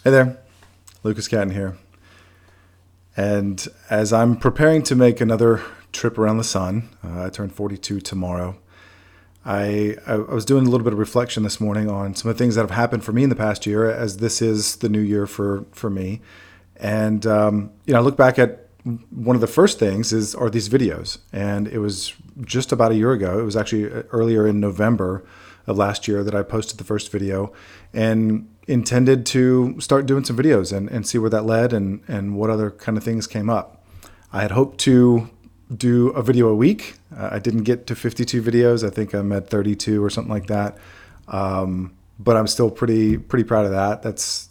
Hey there, Lucas Catton here. And as I'm preparing to make another trip around the sun, I turn 42 tomorrow. I was doing a little bit of reflection this morning on some of the things that have happened for me in the past year, as this is the new year for me. And I look back at one of the first things are these videos, and it was just about a year ago. It was actually earlier in November of last year that I posted the first video, and intended to start doing some videos and see where that led and what other kind of things came up. I had hoped to do a video a week. I didn't get to 52 videos. I think I'm at 32 or something like that. But I'm still pretty proud of that. That's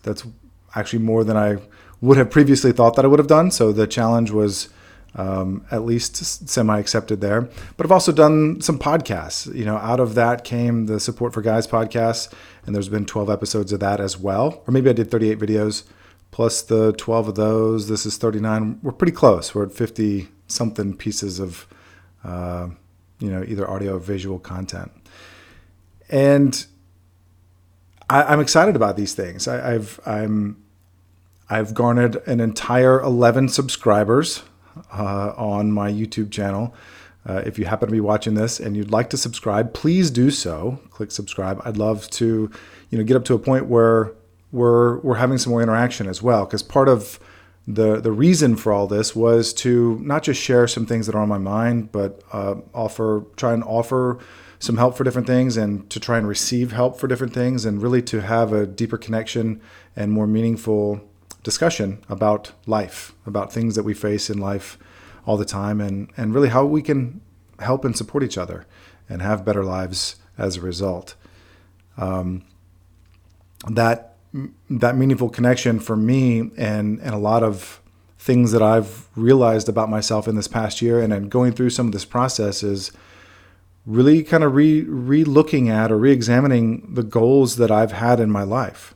actually more than I would have previously thought that I would have done. So the challenge was at least semi-accepted there. But I've also done some podcasts. Out of that came the Support for Guys podcast, and there's been 12 episodes of that as well. Or maybe I did 38 videos plus the 12 of those. This is 39. We're pretty close. We're at 50 something pieces of either audio or visual content. And I'm excited about these things. I've garnered an entire 11 subscribers on my YouTube channel. If you happen to be watching this and you'd like to subscribe, please do so. Click subscribe. I'd love to, get up to a point where we're having some more interaction as well. Because part of the reason for all this was to not just share some things that are on my mind, but try and offer some help for different things, and to try and receive help for different things, and really to have a deeper connection and more meaningful discussion about life, about things that we face in life all the time, and really how we can help and support each other and have better lives as a result. That meaningful connection for me and a lot of things that I've realized about myself in this past year and going through some of this process is really kind of re-looking at or re-examining the goals that I've had in my life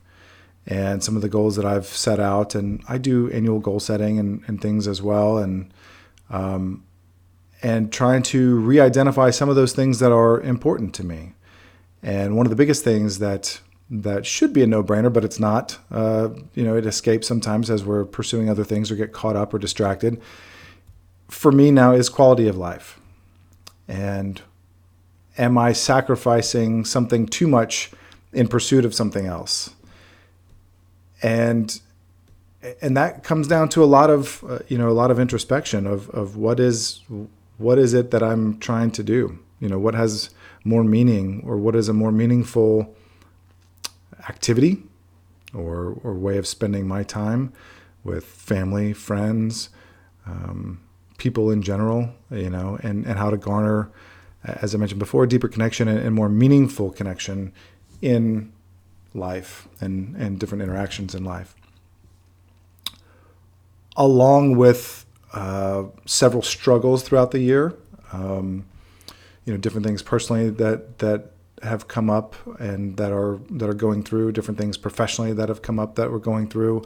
and some of the goals that I've set out. And I do annual goal setting and things as well. And trying to re-identify some of those things that are important to me. And one of the biggest things that should be a no-brainer, but it's not, it escapes sometimes as we're pursuing other things or get caught up or distracted, for me now is quality of life. And am I sacrificing something too much in pursuit of something else? And that comes down to a lot of introspection of what is it that I'm trying to do? What has more meaning, or what is a more meaningful activity or way of spending my time with family, friends, people in general, and how to garner, as I mentioned before, a deeper connection and more meaningful connection in life and different interactions in life. Along with several struggles throughout the year, different things personally that have come up and that are going through, different things professionally that have come up that we're going through,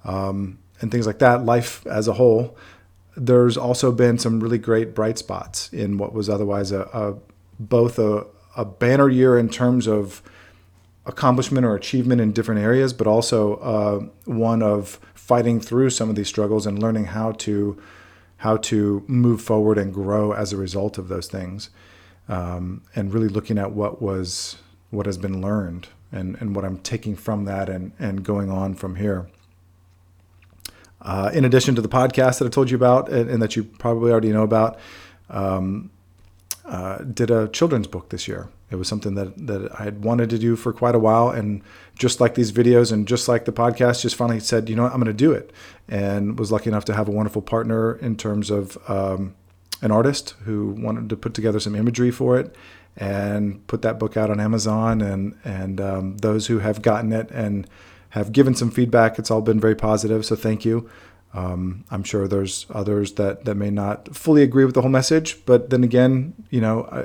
and things like that. Life as a whole. There's also been some really great bright spots in what was otherwise both a banner year in terms of accomplishment or achievement in different areas, but also one of fighting through some of these struggles and learning how to move forward and grow as a result of those things, and really looking at what has been learned and what I'm taking from that and going on from here. In addition to the podcast that I told you about and that you probably already know about, did a children's book this year. It was something that I had wanted to do for quite a while. And just like these videos and just like the podcast, just finally said, I'm going to do it. And was lucky enough to have a wonderful partner in terms of an artist who wanted to put together some imagery for it and put that book out on Amazon. And those who have gotten it and have given some feedback, it's all been very positive. So thank you. I'm sure there's others that may not fully agree with the whole message, but then again,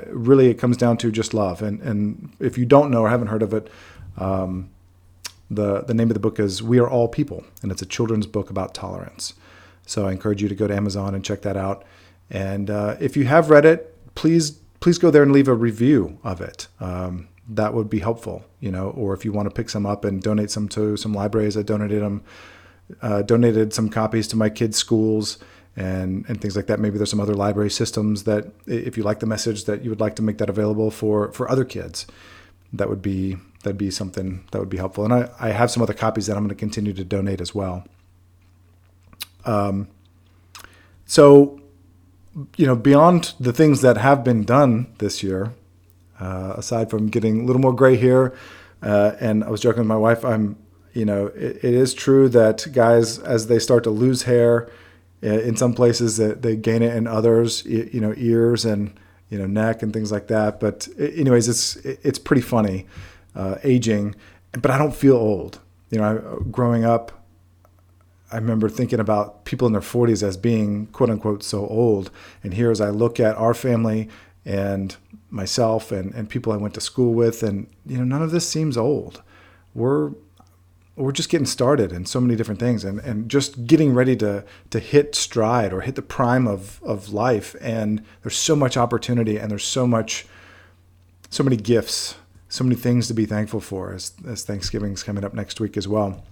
really it comes down to just love. And if you don't know or haven't heard of it, the name of the book is We Are All People, and it's a children's book about tolerance. So I encourage you to go to Amazon and check that out. And if you have read it, please go there and leave a review of it. that would be helpful, or if you want to pick some up and donate some to some libraries. I donated some copies to my kids' schools and things like that. Maybe there's some other library systems that, if you like the message, that you would like to make that available for other kids. That'd be something that would be helpful. And I have some other copies that I'm going to continue to donate as well. So, beyond the things that have been done this year, aside from getting a little more gray hair, and I was joking with my wife, it is true that guys, as they start to lose hair, in some places that they gain it in others, ears and, neck and things like that. But anyways, it's pretty funny, aging, but I don't feel old. Growing up, I remember thinking about people in their 40s as being quote unquote so old. And here, as I look at our family and myself and people I went to school with, and, none of this seems old. We're just getting started in so many different things and just getting ready to hit stride or hit the prime of life. And there's so much opportunity, and there's so many gifts, so many things to be thankful for as Thanksgiving's coming up next week as well.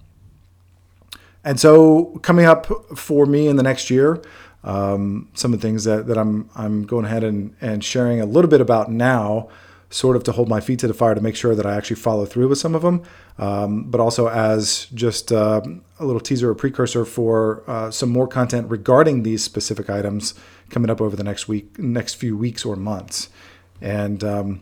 And so coming up for me in the next year, some of the things that I'm going ahead and sharing a little bit about now, sort of to hold my feet to the fire to make sure that I actually follow through with some of them, but also as just a little teaser or precursor for some more content regarding these specific items coming up over the next few weeks or months. And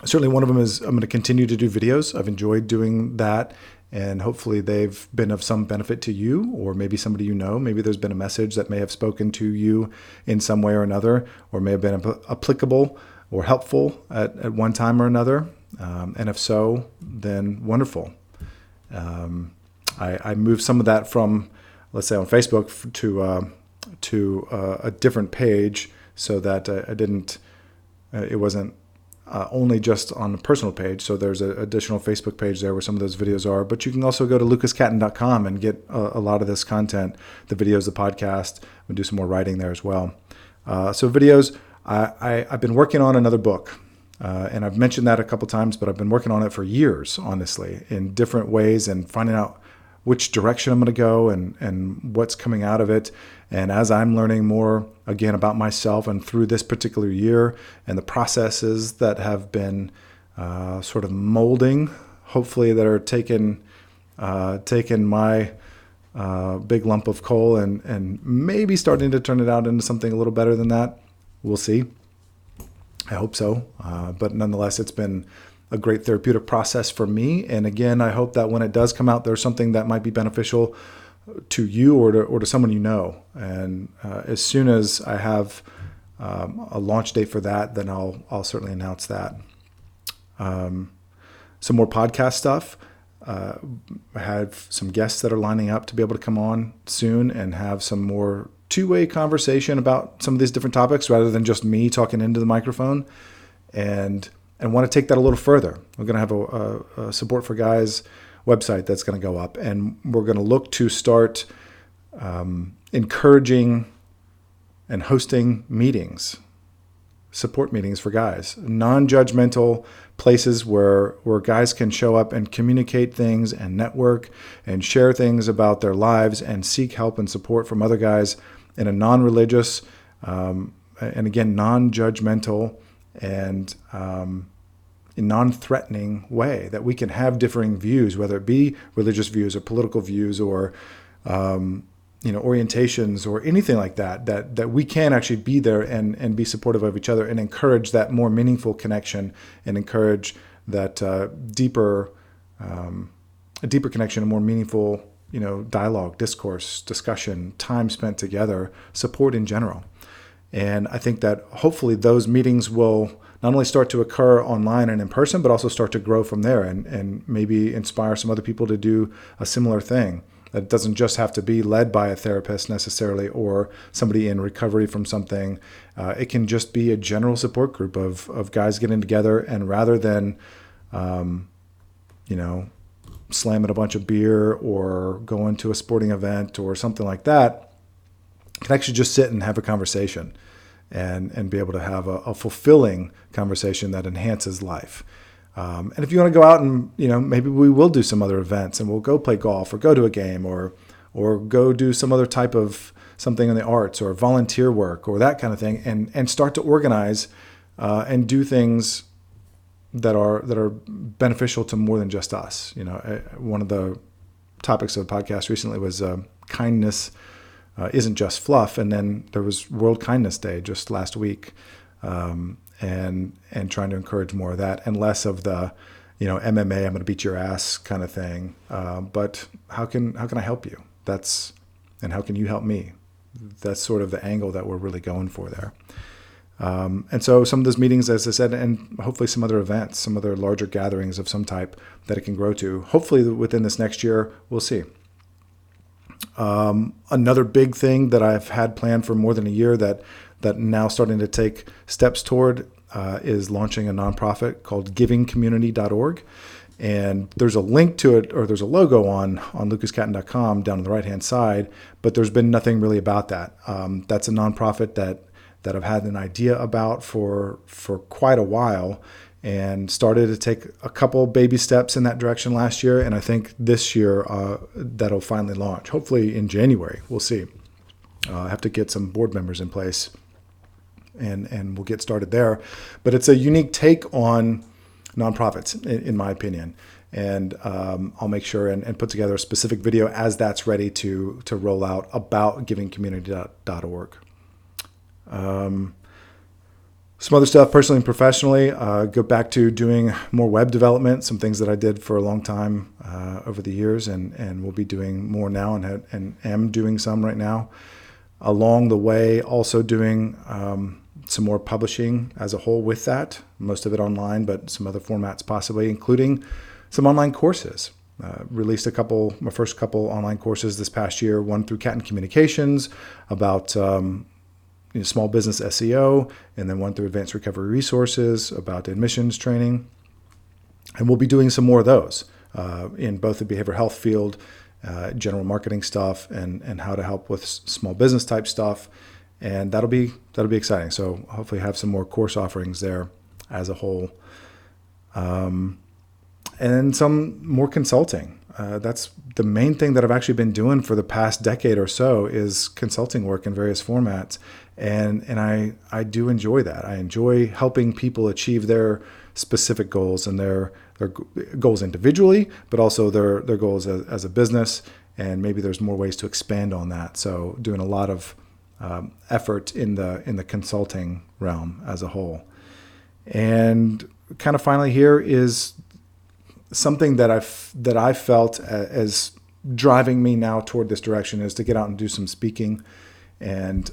certainly one of them is I'm going to continue to do videos. I've enjoyed doing that, and hopefully they've been of some benefit to you, or maybe somebody maybe there's been a message that may have spoken to you in some way or another, or may have been applicable or helpful at one time or another. And if so, then wonderful. I moved some of that from, let's say, on Facebook to a different page, so that it wasn't only just on the personal page. So there's an additional Facebook page there where some of those videos are. But you can also go to lucascatton.com and get a lot of this content, the videos, the podcast. We'll do some more writing there as well. So videos. I've been working on another book, and I've mentioned that a couple times, but I've been working on it for years, honestly, in different ways, and finding out which direction I'm going to go and what's coming out of it. And as I'm learning more, again, about myself and through this particular year and the processes that have been sort of molding, hopefully that are taking my big lump of coal and maybe starting to turn it out into something a little better than that. We'll see. I hope so. But nonetheless, it's been a great therapeutic process for me. And again, I hope that when it does come out, there's something that might be beneficial to you or to someone you know. And as soon as I have a launch date for that, then I'll certainly announce that. Some more podcast stuff. I have some guests that are lining up to be able to come on soon and have some more two-way conversation about some of these different topics rather than just me talking into the microphone, and want to take that a little further. We're going to have a Support for Guys website that's going to go up, and we're going to look to start encouraging and hosting meetings, support meetings for guys, non-judgmental places where guys can show up and communicate things and network and share things about their lives and seek help and support from other guys in a non-religious, and again, non-judgmental and non-threatening way, that we can have differing views, whether it be religious views or political views or orientations or anything like that we can actually be there and be supportive of each other and encourage that more meaningful connection and encourage that a deeper connection, a more meaningful dialogue, discourse, discussion, time spent together, support in general. And I think that hopefully those meetings will not only start to occur online and in person, but also start to grow from there and maybe inspire some other people to do a similar thing. That doesn't just have to be led by a therapist necessarily or somebody in recovery from something. It can just be a general support group of guys getting together, and rather than, slamming a bunch of beer or going to a sporting event or something like that, can actually just sit and have a conversation and be able to have a fulfilling conversation that enhances life. And if you want to go out and, maybe we will do some other events and we'll go play golf or go to a game or go do some other type of something in the arts or volunteer work or that kind of thing, and start to organize and do things that are beneficial to more than just us. One of the topics of the podcast recently was kindness isn't just fluff, and then there was World Kindness Day just last week, and trying to encourage more of that and less of the MMA, I'm going to beat your ass kind of thing. But how can I help you? And how can you help me? That's sort of the angle that we're really going for there. And so some of those meetings, as I said, and hopefully some other events, some other larger gatherings of some type that it can grow to, hopefully within this next year, we'll see. Another big thing that I've had planned for more than a year that now starting to take steps toward is launching a nonprofit called givingcommunity.org. And there's a link to it, or there's a logo on lucascatton.com down on the right-hand side, but there's been nothing really about that. That's a nonprofit that I've had an idea about for quite a while, and started to take a couple baby steps in that direction last year. And I think this year that'll finally launch, hopefully in January. We'll see. I have to get some board members in place, and we'll get started there. But it's a unique take on nonprofits, in my opinion. And I'll make sure and put together a specific video as that's ready to roll out about givingcommunity.org. Some other stuff personally and professionally, go back to doing more web development, some things that I did for a long time over the years, and will be doing more now, and am doing some right now. Along the way, also doing some more publishing as a whole with that, most of it online, but some other formats possibly, including some online courses. Released my first couple online courses this past year, one through Catton Communications about small business SEO, and then one through Advanced Recovery Resources about admissions training. And we'll be doing some more of those in both the behavioral health field, general marketing stuff, and how to help with small business type stuff. And that'll be exciting. So hopefully have some more course offerings there as a whole. And then some more consulting. That's the main thing that I've actually been doing for the past decade or so, is consulting work in various formats. And I do enjoy that. I enjoy helping people achieve their specific goals, and their goals individually, but also their goals as a business. And maybe there's more ways to expand on that. So doing a lot of effort in the consulting realm as a whole. And kind of finally here is something that I felt as driving me now toward this direction, is to get out and do some speaking, and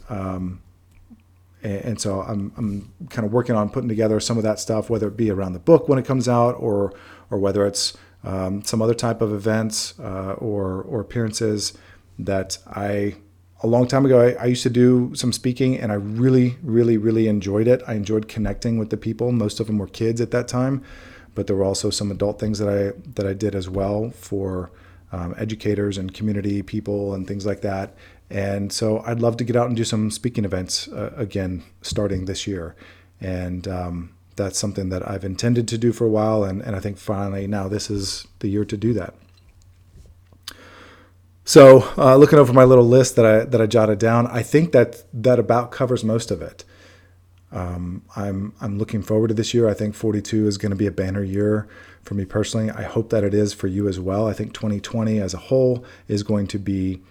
so I'm kind of working on putting together some of that stuff, whether it be around the book when it comes out, or whether it's some other type of events or appearances that a long time ago I used to do some speaking, and I really, really, really enjoyed it. I enjoyed connecting with the people. Most of them were kids at that time, but there were also some adult things that I did as well for educators and community people and things like that. And so I'd love to get out and do some speaking events again, starting this year. And that's something that I've intended to do for a while. And I think finally now this is the year to do that. So looking over my little list that I jotted down, I think that about covers most of it. I'm looking forward to this year. I think 42 is going to be a banner year for me personally. I hope that it is for you as well. I think 2020 as a whole is going to be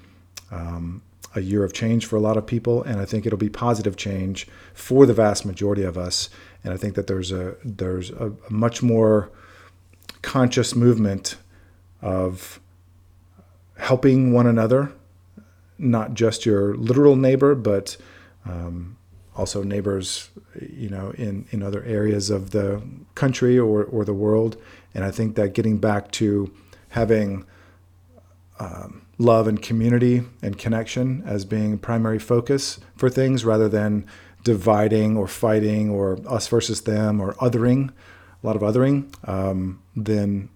a year of change for a lot of people, and I think it'll be positive change for the vast majority of us. And I think that there's a much more conscious movement of helping one another, not just your literal neighbor, but also neighbors, in other areas of the country or the world. And I think that getting back to having love and community and connection as being primary focus for things, rather than dividing or fighting or us versus them or othering, a lot of othering, then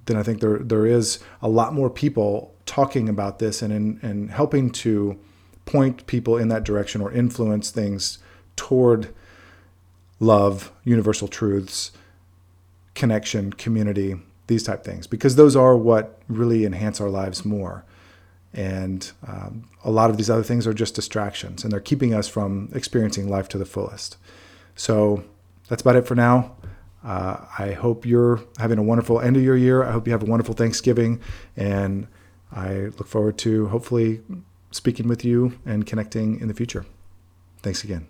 I think there is a lot more people talking about this and helping to point people in that direction or influence things toward love, universal truths, connection, community, these type things, because those are what really enhance our lives more. And a lot of these other things are just distractions, and they're keeping us from experiencing life to the fullest. So that's about it for now. I hope you're having a wonderful end of your year. I hope you have a wonderful Thanksgiving, and I look forward to hopefully speaking with you and connecting in the future. Thanks again.